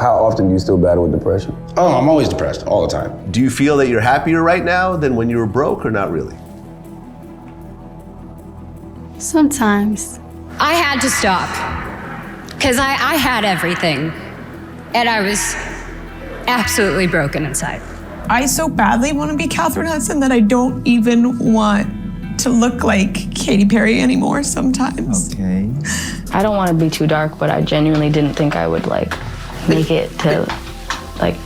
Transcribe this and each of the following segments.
How often do you still battle with depression? Oh, I'm always depressed, all the time. Do you feel that you're happier right now than when you were broke, or not really? Sometimes. I had to stop because I had everything and I was absolutely broken inside. I so badly want to be Catherine Hudson that I don't even want to look like Katy Perry anymore sometimes. Okay. I don't want to be too dark, but I genuinely didn't think I would make it to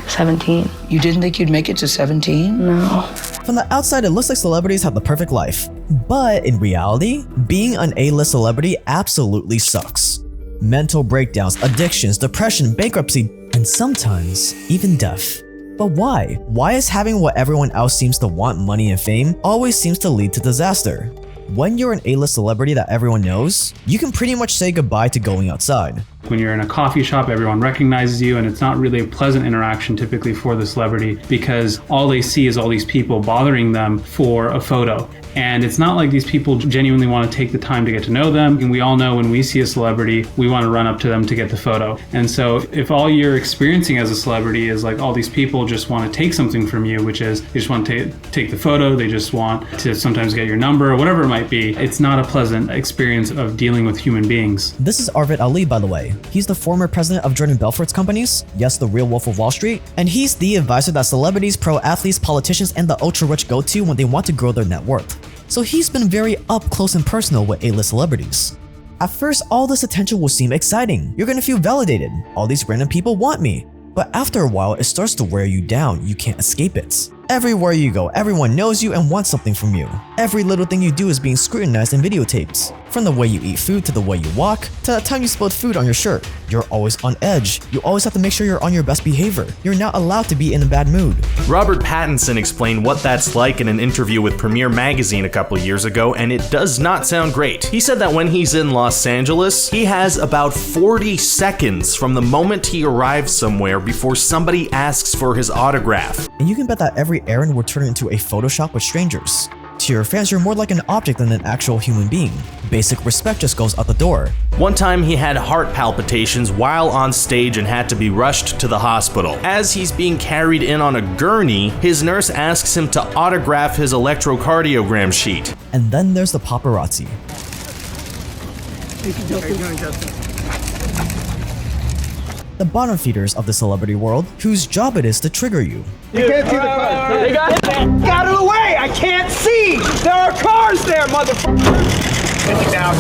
17. You didn't think you'd make it to 17? No. From the outside, it looks like celebrities have the perfect life. But in reality, being an A-list celebrity absolutely sucks. Mental breakdowns, addictions, depression, bankruptcy, and sometimes even death. But why? Why is having what everyone else seems to want, money and fame, always seems to lead to disaster? When you're an A-list celebrity that everyone knows, you can pretty much say goodbye to going outside. When you're in a coffee shop, everyone recognizes you, and it's not really a pleasant interaction typically for the celebrity because all they see is all these people bothering them for a photo. And it's not like these people genuinely want to take the time to get to know them. And we all know when we see a celebrity, we want to run up to them to get the photo. And so if all you're experiencing as a celebrity is like all these people just want to take something from you, which is they just want to take the photo, they just want to sometimes get your number or whatever it might be, it's not a pleasant experience of dealing with human beings. This is Arvid Ali, by the way. He's the former president of Jordan Belfort's companies, yes, the real Wolf of Wall Street, and he's the advisor that celebrities, pro athletes, politicians, and the ultra-rich go to when they want to grow their net worth. So he's been very up close and personal with A-list celebrities. At first, all this attention will seem exciting. You're gonna feel validated. All these random people want me. But after a while, it starts to wear you down. You can't escape it. Everywhere you go, everyone knows you and wants something from you. Every little thing you do is being scrutinized and videotaped. From the way you eat food to the way you walk, to the time you spilled food on your shirt. You're always on edge. You always have to make sure you're on your best behavior. You're not allowed to be in a bad mood. Robert Pattinson explained what that's like in an interview with Premiere Magazine a couple years ago, and it does not sound great. He said that when he's in Los Angeles, he has about 40 seconds from the moment he arrives somewhere before somebody asks for his autograph. And you can bet that every errand will turn into a Photoshop with strangers. To your fans, you're more like an object than an actual human being. Basic respect just goes out the door. One time he had heart palpitations while on stage and had to be rushed to the hospital. As he's being carried in on a gurney, his nurse asks him to autograph his electrocardiogram sheet. And then there's the paparazzi. The bottom feeders of the celebrity world, whose job it is to trigger you. You can't see the cars. They got it. Get out of the way! I can't see! There are cars there, motherfucker! No.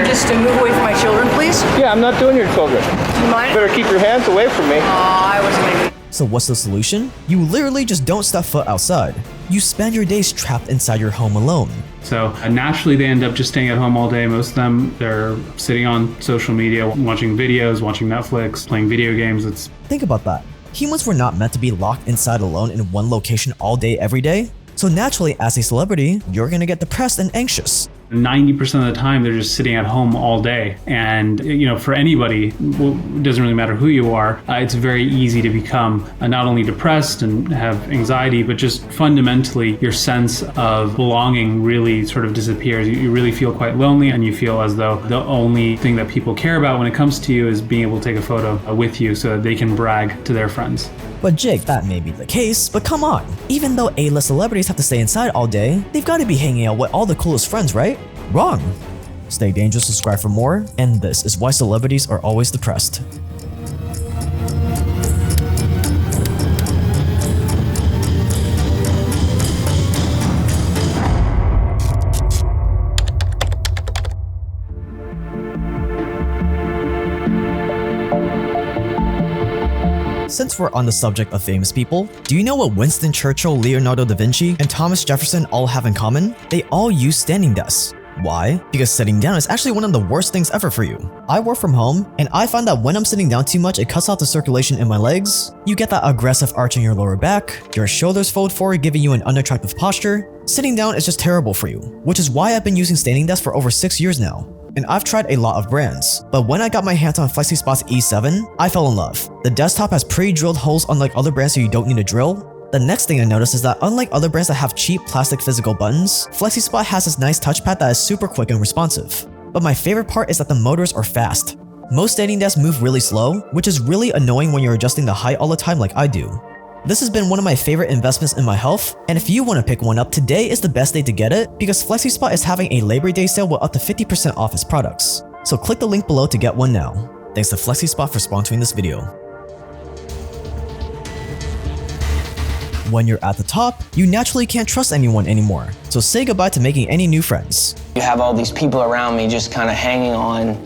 Just to move away from my children, please? Yeah, I'm not doing your children. You mind? Better keep your hands away from me. I wasn't gonna... So what's the solution? You literally just don't step foot outside. You spend your days trapped inside your home alone. So naturally they end up just staying at home all day. Most of them, they're sitting on social media, watching videos, watching Netflix, playing video games. Think about that. Humans were not meant to be locked inside alone in one location all day, every day. So naturally, as a celebrity, you're gonna get depressed and anxious. 90% of the time, they're just sitting at home all day. And, for anybody, it doesn't really matter who you are, it's very easy to become not only depressed and have anxiety, but just fundamentally, your sense of belonging really sort of disappears. You really feel quite lonely, and you feel as though the only thing that people care about when it comes to you is being able to take a photo with you so that they can brag to their friends. But Jake, that may be the case, but come on. Even though A-list celebrities have to stay inside all day, they've got to be hanging out with all the coolest friends, right? Wrong. Stay dangerous, subscribe for more, and this is why celebrities are always depressed. Since we're on the subject of famous people, do you know what Winston Churchill, Leonardo da Vinci, and Thomas Jefferson all have in common? They all use standing desks. Why? Because sitting down is actually one of the worst things ever for you. I work from home, and I find that when I'm sitting down too much, it cuts out the circulation in my legs. You get that aggressive arch in your lower back, your shoulders fold forward, giving you an unattractive posture. Sitting down is just terrible for you, which is why I've been using standing desks for over 6 years now. And I've tried a lot of brands, but when I got my hands on FlexiSpot E7, I fell in love. The desktop has pre-drilled holes unlike other brands so you don't need to drill. The next thing I noticed is that unlike other brands that have cheap plastic physical buttons, FlexiSpot has this nice touchpad that is super quick and responsive. But my favorite part is that the motors are fast. Most standing desks move really slow, which is really annoying when you're adjusting the height all the time like I do. This has been one of my favorite investments in my health, and if you want to pick one up, today is the best day to get it because FlexiSpot is having a Labor Day sale with up to 50% off its products. So click the link below to get one now. Thanks to FlexiSpot for sponsoring this video. When you're at the top, you naturally can't trust anyone anymore, so say goodbye to making any new friends. You have all these people around me just kind of hanging on,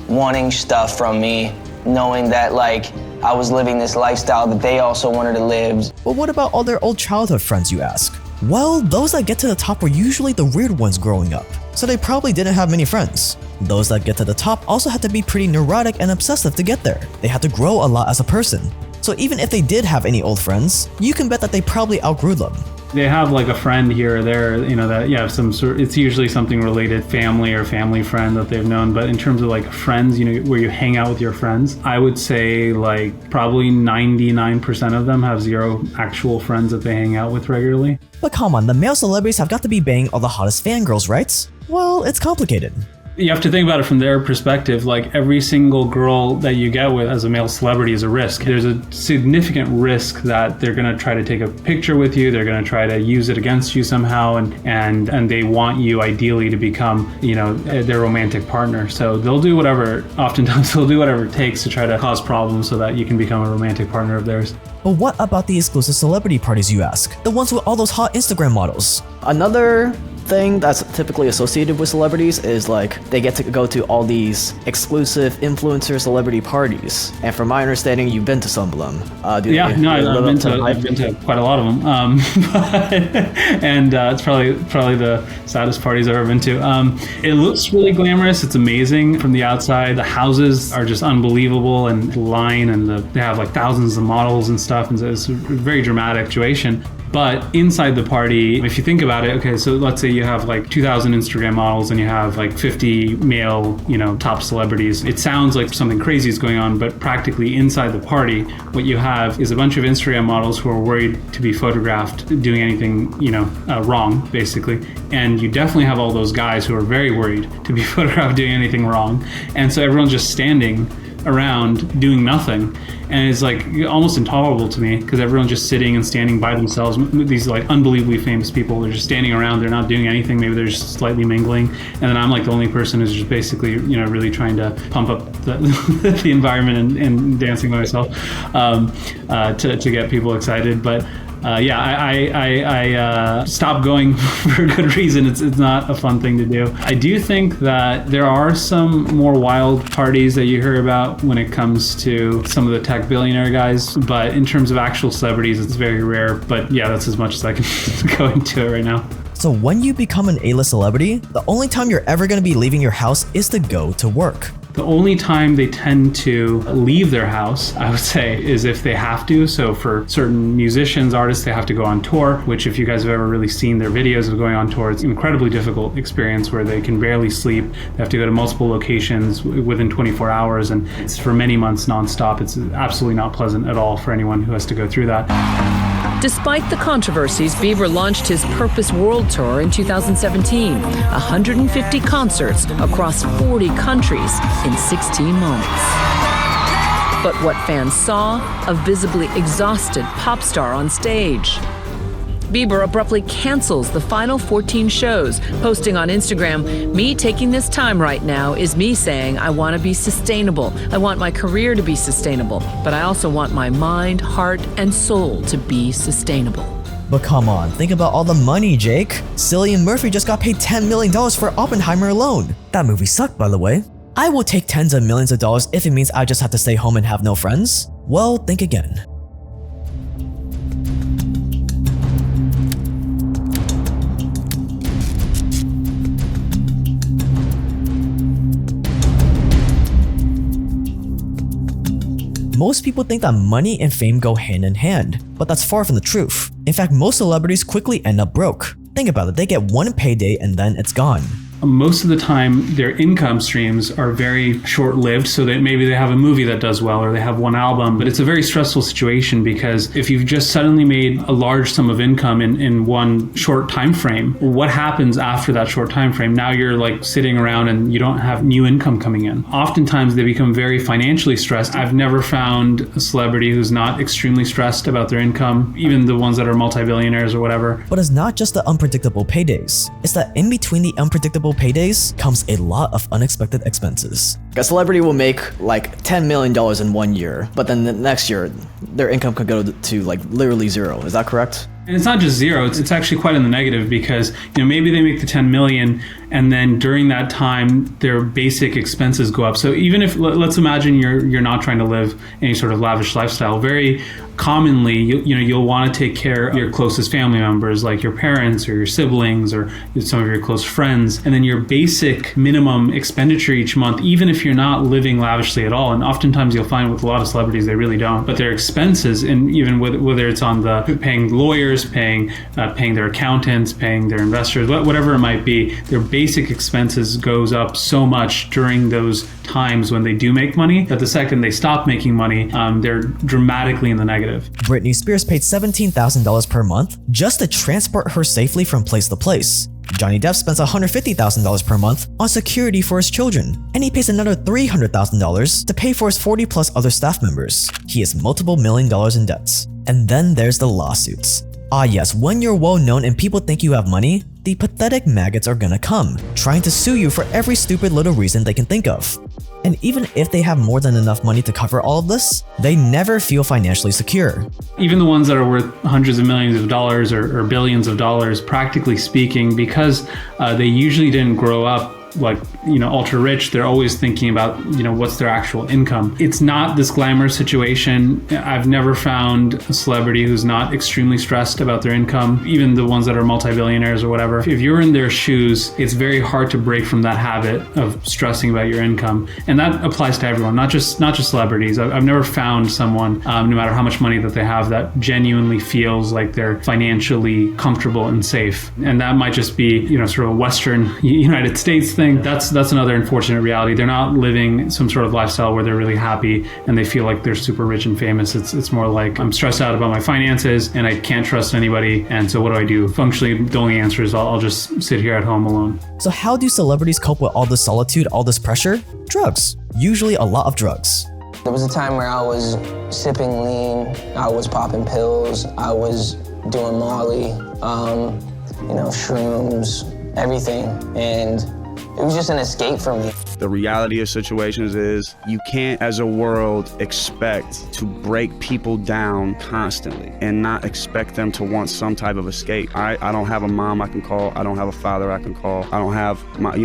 wanting stuff from me, knowing that like I was living this lifestyle that they also wanted to live. But what about all their old childhood friends, you ask? Well, those that get to the top were usually the weird ones growing up, so they probably didn't have many friends. Those that get to the top also had to be pretty neurotic and obsessive to get there. They had to grow a lot as a person. So even if they did have any old friends, you can bet that they probably outgrew them. They have like a friend here or there, that some sort. It's usually something related, family or family friend that they've known. But in terms of like friends, where you hang out with your friends, I would say like probably 99% of them have zero actual friends that they hang out with regularly. But come on, the male celebrities have got to be banging all the hottest fangirls, right? Well, it's complicated. You have to think about it from their perspective. Like every single girl that you get with as a male celebrity is a risk. There's a significant risk that they're going to try to take a picture with you. They're going to try to use it against you somehow, and they want you ideally to become, their romantic partner. So they'll do whatever. Oftentimes they'll do whatever it takes to try to cause problems so that you can become a romantic partner of theirs. But what about the exclusive celebrity parties, you ask? The ones with all those hot Instagram models. Another thing that's typically associated with celebrities is like they get to go to all these exclusive influencer celebrity parties. And from my understanding, you've been to some of them. I've been to quite a lot of them. And it's probably the saddest parties I've ever been to. It looks really glamorous. It's amazing from the outside. The houses are just unbelievable, and the line, and they have like thousands of models and stuff. And so it's a very dramatic situation. But inside the party, if you think about it, okay, so let's say you have like 2,000 Instagram models and you have like 50 male, top celebrities. It sounds like something crazy is going on, but practically inside the party, what you have is a bunch of Instagram models who are worried to be photographed doing anything, wrong, basically. And you definitely have all those guys who are very worried to be photographed doing anything wrong. And so everyone's just standing around doing nothing, and it's like almost intolerable to me because everyone's just sitting and standing by themselves. These like unbelievably famous people, they're just standing around, they're not doing anything, maybe they're just slightly mingling, and then I'm like the only person who's just basically really trying to pump up the environment and dancing by myself to get people excited. But I stopped going for a good reason. It's not a fun thing to do. I do think that there are some more wild parties that you hear about when it comes to some of the tech billionaire guys, but in terms of actual celebrities, it's very rare. But yeah, that's as much as I can go into it right now. So when you become an A-list celebrity, the only time you're ever going to be leaving your house is to go to work. The only time they tend to leave their house, I would say, is if they have to. So for certain musicians, artists, they have to go on tour, which if you guys have ever really seen their videos of going on tour, it's an incredibly difficult experience where they can barely sleep. They have to go to multiple locations within 24 hours, and it's for many months nonstop. It's absolutely not pleasant at all for anyone who has to go through that. Despite the controversies, Bieber launched his Purpose World Tour in 2017, 150 concerts across 40 countries in 16 months. But what fans saw, a visibly exhausted pop star on stage. Bieber abruptly cancels the final 14 shows, posting on Instagram, "Me taking this time right now is me saying I want to be sustainable. I want my career to be sustainable, but I also want my mind, heart, and soul to be sustainable." But come on, think about all the money, Jake. Cillian Murphy just got paid $10 million for Oppenheimer alone. That movie sucked, by the way. I will take tens of millions of dollars if it means I just have to stay home and have no friends. Well, think again. Most people think that money and fame go hand in hand, but that's far from the truth. In fact, most celebrities quickly end up broke. Think about it, they get one payday and then it's gone. most of the time their income streams are very short-lived, so that maybe they have a movie that does well or they have one album, but it's a very stressful situation because if you've just suddenly made a large sum of income in one short time frame, what happens after that short time frame? Now you're like sitting around and you don't have new income coming in. Oftentimes they become very financially stressed. I've never found a celebrity who's not extremely stressed about their income, even the ones that are multi-billionaires or whatever. But it's not just the unpredictable paydays. It's that in between the unpredictable paydays comes a lot of unexpected expenses. A celebrity will make like $10 million in 1 year, but then the next year, their income could go to like literally zero. Is that correct? And it's not just zero, it's actually quite in the negative because, maybe they make the 10 million and then during that time, their basic expenses go up. So even if, let's imagine you're not trying to live any sort of lavish lifestyle, very commonly, you'll want to take care of your closest family members, like your parents or your siblings or some of your close friends. And then your basic minimum expenditure each month, even if you're not living lavishly at all, and oftentimes you'll find with a lot of celebrities, they really don't, but their expenses, and even whether it's on the paying lawyers, paying their accountants, paying their investors, whatever it might be, their basic expenses goes up so much during those times when they do make money that the second they stop making money, they're dramatically in the negative. Britney Spears paid $17,000 per month just to transport her safely from place to place. Johnny Depp spends $150,000 per month on security for his children, and he pays another $300,000 to pay for his 40 plus other staff members. He has multiple $1 million in debts. And then there's the lawsuits. Ah yes, when you're well known and people think you have money, the pathetic maggots are gonna come, trying to sue you for every stupid little reason they can think of. And even if they have more than enough money to cover all of this, they never feel financially secure. Even the ones that are worth hundreds of millions of dollars or billions of dollars, practically speaking, because they usually didn't grow up like, ultra rich, they're always thinking about, what's their actual income. It's not this glamorous situation. I've never found a celebrity who's not extremely stressed about their income, even the ones that are multi-billionaires or whatever. If you're in their shoes, it's very hard to break from that habit of stressing about your income. And that applies to everyone, not just celebrities. I've never found someone, no matter how much money that they have, that genuinely feels like they're financially comfortable and safe. And that might just be, sort of a Western United States thing. That's another unfortunate reality. They're not living some sort of lifestyle where they're really happy and they feel like they're super rich and famous. It's more like, I'm stressed out about my finances and I can't trust anybody, and so what do? Functionally, the only answer is I'll just sit here at home alone. So how do celebrities cope with all this solitude, all this pressure? Drugs. Usually a lot of drugs. There was a time where I was sipping lean, I was popping pills, I was doing Molly, shrooms, everything, and it was just an escape for me. The reality of situations is you can't, as a world, expect to break people down constantly and not expect them to want some type of escape. I don't have a mom I can call. I don't have a father I can call. I don't have my,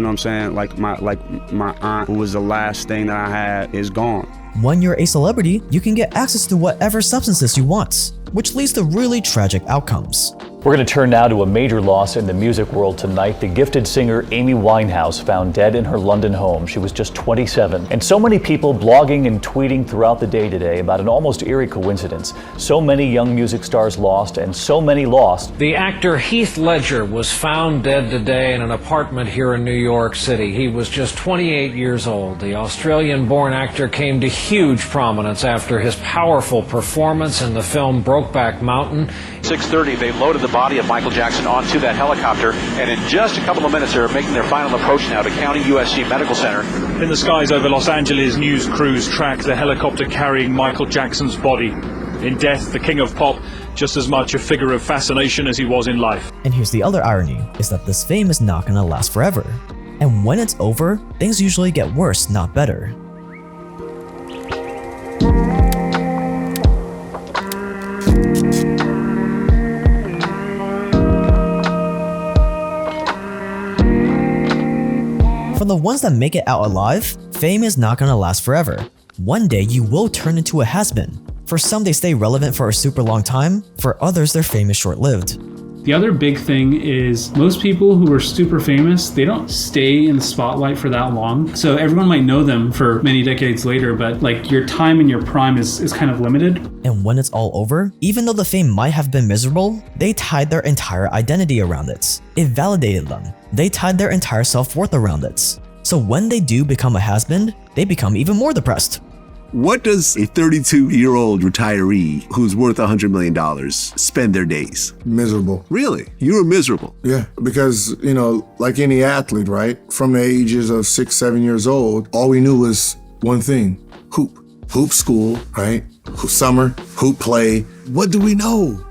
my aunt, who was the last thing that I had, is gone. When you're a celebrity, you can get access to whatever substances you want, which leads to really tragic outcomes. We're going to turn now to a major loss in the music world tonight. The gifted singer Amy Winehouse found dead in her London home. She was just 27. And so many people blogging and tweeting throughout the day today about an almost eerie coincidence. So many young music stars lost, and so many lost. The actor Heath Ledger was found dead today in an apartment here in New York City. He was just 28 years old. The Australian-born actor came to huge prominence after his powerful performance in the film Brokeback Mountain. 6:30, they loaded the body of Michael Jackson onto that helicopter, and in just a couple of minutes they're making their final approach now to County USC Medical Center. In the skies over Los Angeles, news crews track the helicopter carrying Michael Jackson's body. In death, the king of pop, just as much a figure of fascination as he was in life. And here's the other irony, is that this fame is not gonna last forever. And when it's over, things usually get worse, not better. For the ones that make it out alive, fame is not gonna last forever. One day you will turn into a has-been. For some, they stay relevant for a super long time. For others, their fame is short-lived. The other big thing is most people who are super famous, they don't stay in the spotlight for that long. So everyone might know them for many decades later, but like your time in your prime is kind of limited. And when it's all over, even though the fame might have been miserable, they tied their entire identity around it. It validated them. They tied their entire self-worth around it. So when they do become a has-been, they become even more depressed. What does a 32-year-old retiree who's worth $100 million spend their days? Miserable. Really? You were miserable? Yeah, because, like any athlete, right? From the ages of 6, 7 years old, all we knew was one thing, hoop. Hoop school, right? Hoop summer, hoop play. What do we know?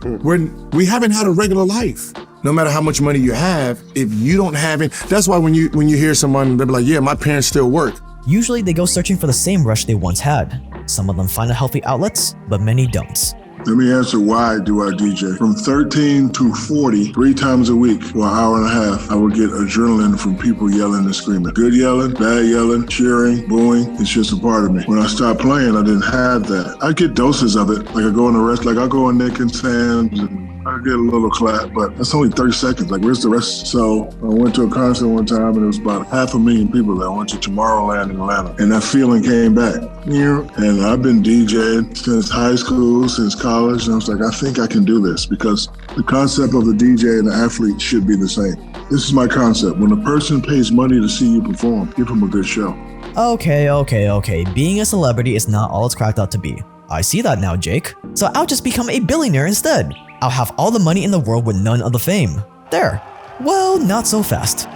We haven't had a regular life. No matter how much money you have, if you don't have it, that's why when you hear someone, they'll be like, yeah, my parents still work. Usually they go searching for the same rush they once had. Some of them find a healthy outlets, but many don't. Let me answer why do I DJ. From 13 to 40, 3 times a week for an hour and a half, I would get adrenaline from people yelling and screaming. Good yelling, bad yelling, cheering, booing, it's just a part of me. When I stopped playing, I didn't have that. I get doses of it. Like I go in the rest, like I go in Nick and Sam's and I get a little clap, but that's only 30 seconds. Like, where's the rest? So I went to a concert one time and it was about 500,000 people that went to Tomorrowland in Atlanta. And that feeling came back. And I've been DJing since high school, since college. And I was like, I think I can do this because the concept of the DJ and the athlete should be the same. This is my concept. When a person pays money to see you perform, give them a good show. Okay. Being a celebrity is not all it's cracked out to be. I see that now, Jake. So I'll just become a billionaire instead. I'll have all the money in the world with none of the fame. There. Well, not so fast.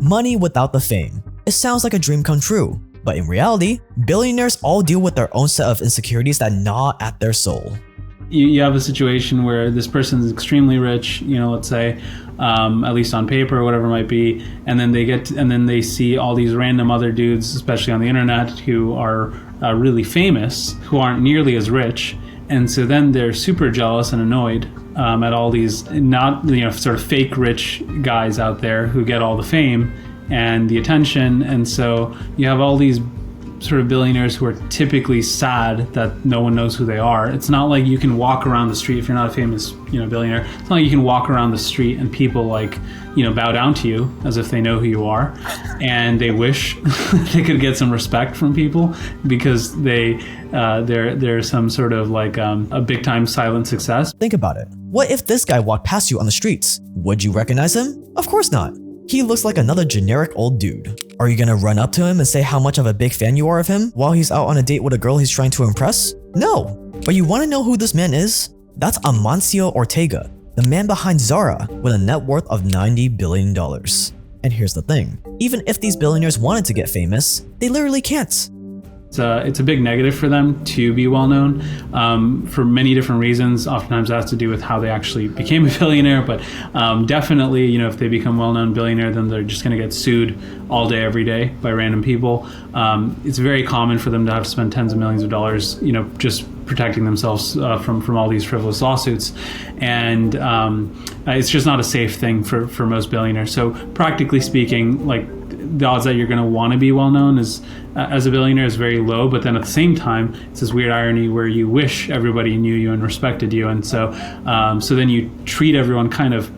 Money without the fame. It sounds like a dream come true. But in reality, billionaires all deal with their own set of insecurities that gnaw at their soul. You have a situation where this person is extremely rich, let's say, at least on paper or whatever it might be, and then they see all these random other dudes, especially on the internet, who are really famous, who aren't nearly as rich, and so then they're super jealous and annoyed at all these not sort of fake rich guys out there who get all the fame and the attention, and so you have all these sort of billionaires who are typically sad that no one knows who they are. It's not like you can walk around the street if you're not a famous, billionaire. It's not like you can walk around the street and people bow down to you as if they know who you are, and they wish they could get some respect from people because they're some sort of a big time silent success. Think about it. What if this guy walked past you on the streets? Would you recognize him? Of course not. He looks like another generic old dude. Are you gonna run up to him and say how much of a big fan you are of him while he's out on a date with a girl he's trying to impress? No. But you wanna know who this man is? That's Amancio Ortega, the man behind Zara with a net worth of $90 billion. And here's the thing, even if these billionaires wanted to get famous, they literally can't. It's a big negative for them to be well known for many different reasons. Oftentimes that has to do with how they actually became a billionaire, but definitely, if they become well-known billionaire, then they're just going to get sued all day, every day by random people. It's very common for them to have to spend tens of millions of dollars, just protecting themselves from all these frivolous lawsuits, and it's just not a safe thing for most billionaires. So practically speaking, the odds that you're going to want to be well known as a billionaire is very low, but then at the same time, it's this weird irony where you wish everybody knew you and respected you, and so then you treat everyone kind of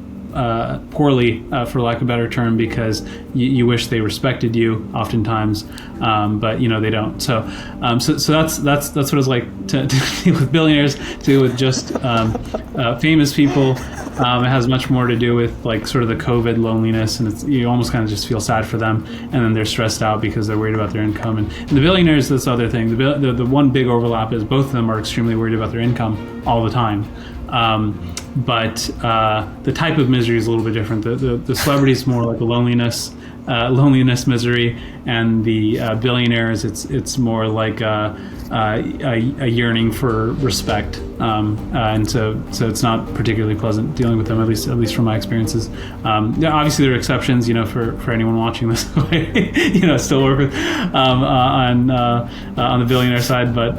poorly, for lack of a better term, because you wish they respected you oftentimes, but they don't. So that's what it's like to deal with billionaires, to deal with just famous people. It has much more to do with sort of the COVID loneliness, and you almost kind of just feel sad for them, and then they're stressed out because they're worried about their income. And the billionaires, that's the other thing. The one big overlap is both of them are extremely worried about their income all the time. But the type of misery is a little bit different. The celebrity is more like a loneliness misery, and the billionaires, it's more like a yearning for respect, and so it's not particularly pleasant dealing with them, at least from my experiences. Obviously there are exceptions, for anyone watching this, still work with on the billionaire side, but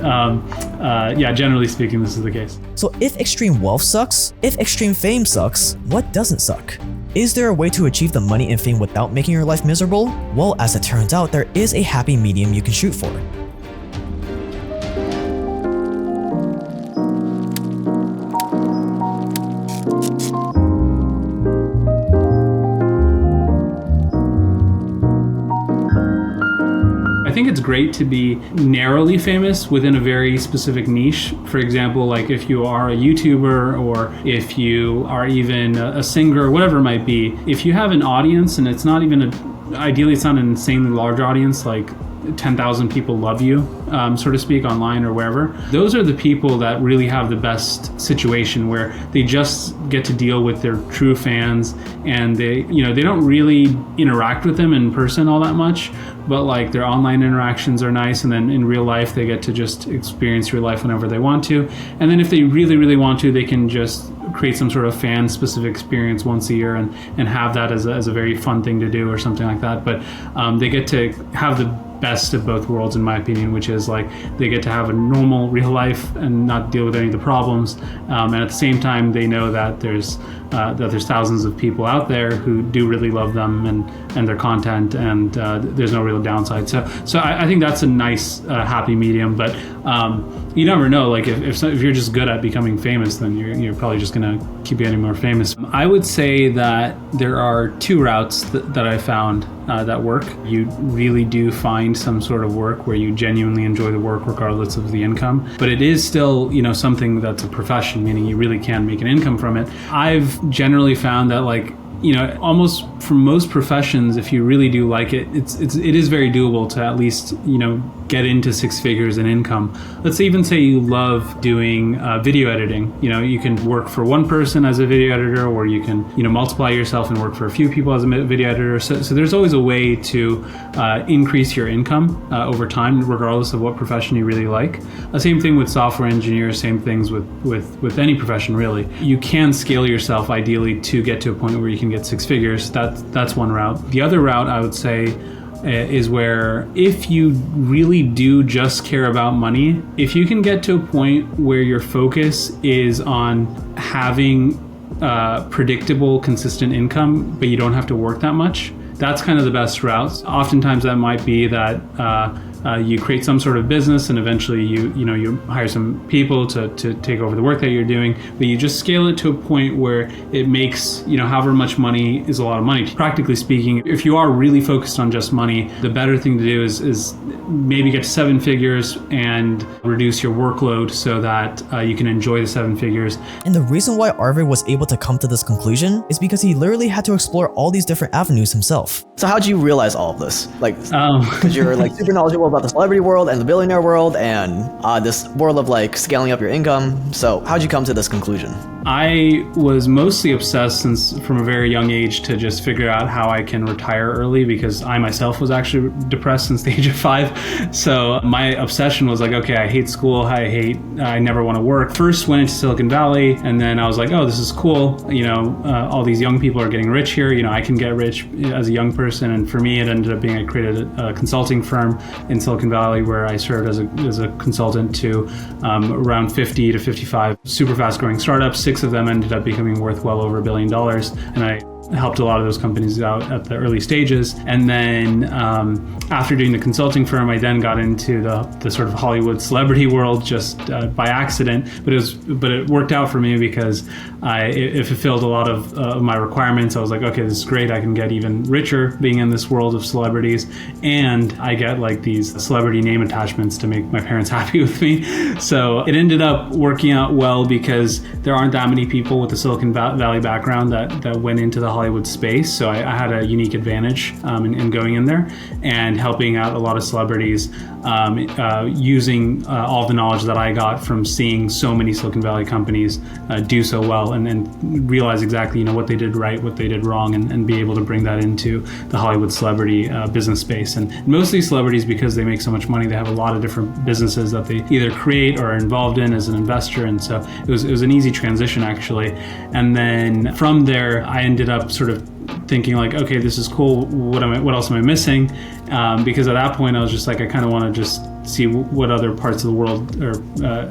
generally speaking, this is the case. So if extreme wealth sucks, if extreme fame sucks, what doesn't suck? Is there a way to achieve the money and fame without making your life miserable? Well, as it turns out, there is a happy medium you can shoot for. great to be narrowly famous within a very specific niche. For example, like if you are a YouTuber or if you are even a singer, whatever it might be, if you have an audience and it's not even ideally it's not an insanely large audience, like 10,000 people love you, so to speak, online or wherever. Those are the people that really have the best situation where they just get to deal with their true fans, and they don't really interact with them in person all that much, but like their online interactions are nice, and then in real life they get to just experience real life whenever they want to. And then if they really, really want to, they can just create some sort of fan specific experience once a year and have that as a very fun thing to do or something like that. But they get to have the best of both worlds, in my opinion, which is like they get to have a normal real life and not deal with any of the problems, and at the same time they know that there's thousands of people out there who do really love them and their content, and there's no real downside. So I think that's a nice happy medium. But you never know, like if you're just good at becoming famous, then you're probably just gonna keep getting more famous. I would say that there are two routes that I found that work. You really do find some sort of work where you genuinely enjoy the work regardless of the income, but it is still, something that's a profession, meaning you really can make an income from it. I've generally found that, like, almost for most professions, if you really do like it, it is very doable to at least, get into six figures in income. Let's even say you love doing video editing. You can work for one person as a video editor, or you can, multiply yourself and work for a few people as a video editor. So there's always a way to increase your income over time, regardless of what profession you really like. Same thing with software engineers, same things with any profession, really. You can scale yourself ideally to get to a point where you can get six figures. That's one route. The other route, I would say, is where if you really do just care about money, if you can get to a point where your focus is on having predictable, consistent income, but you don't have to work that much, that's kind of the best route. Oftentimes that might be that you create some sort of business, and eventually you hire some people to take over the work that you're doing, but you just scale it to a point where it makes, however much money is a lot of money. Practically speaking, if you are really focused on just money, the better thing to do is maybe get to seven figures and reduce your workload so that you can enjoy the seven figures. And the reason why Arvid was able to come to this conclusion is because he literally had to explore all these different avenues himself. So how'd you realize all of this? Like, because you're like super knowledgeable about the celebrity world and the billionaire world and this world of like scaling up your income. So how'd you come to this conclusion? I was mostly obsessed from a very young age to just figure out how I can retire early, because I myself was actually depressed since the age of 5. So my obsession was like, okay, I hate school, I never want to work. First went into Silicon Valley, and then I was like, oh, this is cool. All these young people are getting rich here. I can get rich as a young person. And for me, it ended up being I created a consulting firm in Silicon Valley where I served as a consultant to around 50 to 55 super fast growing startups. 6 of them ended up becoming worth well over $1 billion, and I helped a lot of those companies out at the early stages. And then after doing the consulting firm, I then got into the sort of Hollywood celebrity world just by accident, but it worked out for me because it fulfilled a lot of my requirements. I was like, okay, this is great. I can get even richer being in this world of celebrities, and I get like these celebrity name attachments to make my parents happy with me. So it ended up working out well because there aren't that many people with the Silicon Valley background that went into the Hollywood space. So I had a unique advantage in going in there and helping out a lot of celebrities using all the knowledge that I got from seeing so many Silicon Valley companies do so well, and realize exactly what they did right, what they did wrong, and be able to bring that into the Hollywood celebrity business space. And most of these celebrities, because they make so much money, they have a lot of different businesses that they either create or are involved in as an investor. And so it was an easy transition, actually. And then from there, I ended up sort of thinking like, okay, this is cool. What else am I missing? Because at that point, I was just like, I kind of want to just see what other parts of the world or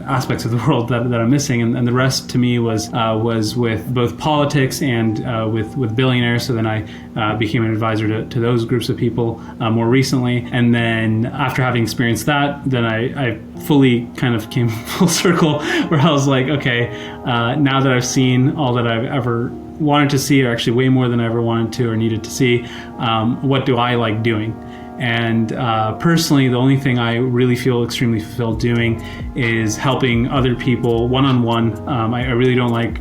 aspects of the world that I'm missing. And the rest to me was with both politics and with billionaires. So then I became an advisor to those groups of people more recently. And then after having experienced that, then I fully kind of came full circle where I was like, okay, now that I've seen all that I've ever wanted to see, or actually way more than I ever wanted to or needed to see, what do I like doing? And personally, the only thing I really feel extremely fulfilled doing is helping other people one-on-one. I really don't like,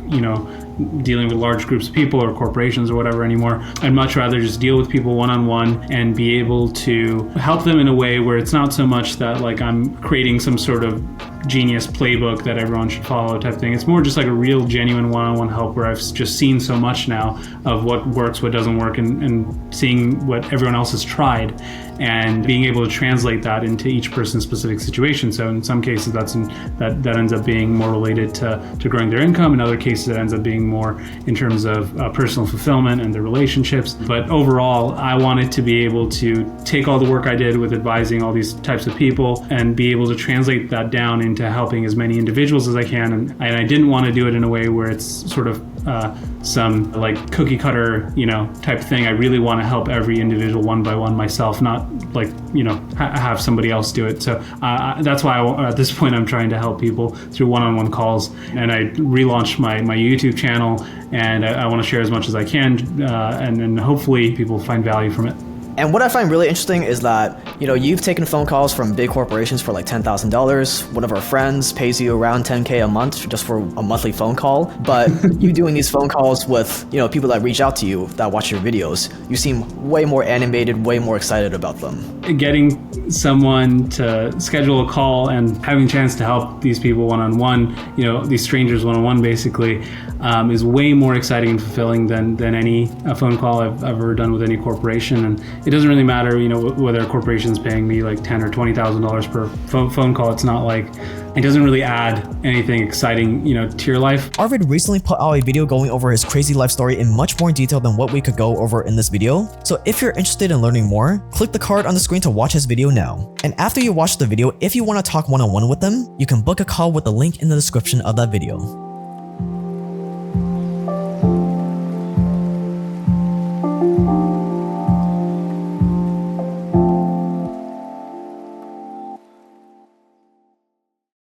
dealing with large groups of people or corporations or whatever anymore. I'd much rather just deal with people one-on-one and be able to help them in a way where it's not so much that like I'm creating some sort of genius playbook that everyone should follow type thing. It's more just like a real genuine one-on-one help where I've just seen so much now of what works, what doesn't work, and seeing what everyone else has tried and being able to translate that into each person's specific situation. So in some cases that ends up being more related to growing their income. In other cases it ends up being more in terms of personal fulfillment and their relationships. But overall, I wanted to be able to take all the work I did with advising all these types of people and be able to translate that down into helping as many individuals as I can. And I didn't want to do it in a way where it's sort of some like cookie cutter, type thing. I really want to help every individual one by one myself, not like, have somebody else do it. So that's why at this point I'm trying to help people through one-on-one calls. And I relaunched my YouTube channel, and I want to share as much as I can, and hopefully people find value from it. And what I find really interesting is that, you've taken phone calls from big corporations for like $10,000. One of our friends pays you around $10K a month just for a monthly phone call. But you doing these phone calls with, people that reach out to you, that watch your videos, you seem way more animated, way more excited about them. Getting someone to schedule a call and having a chance to help these people one-on-one, these strangers one-on-one basically, is way more exciting and fulfilling than any phone call I've ever done with any corporation. And it doesn't really matter, whether a corporation's paying me like $10,000 or $20,000 per phone call. It's not like, it doesn't really add anything exciting, to your life. Arvid recently put out a video going over his crazy life story in much more detail than what we could go over in this video. So if you're interested in learning more, click the card on the screen to watch his video now. And after you watch the video, if you want to talk one-on-one with them, you can book a call with the link in the description of that video.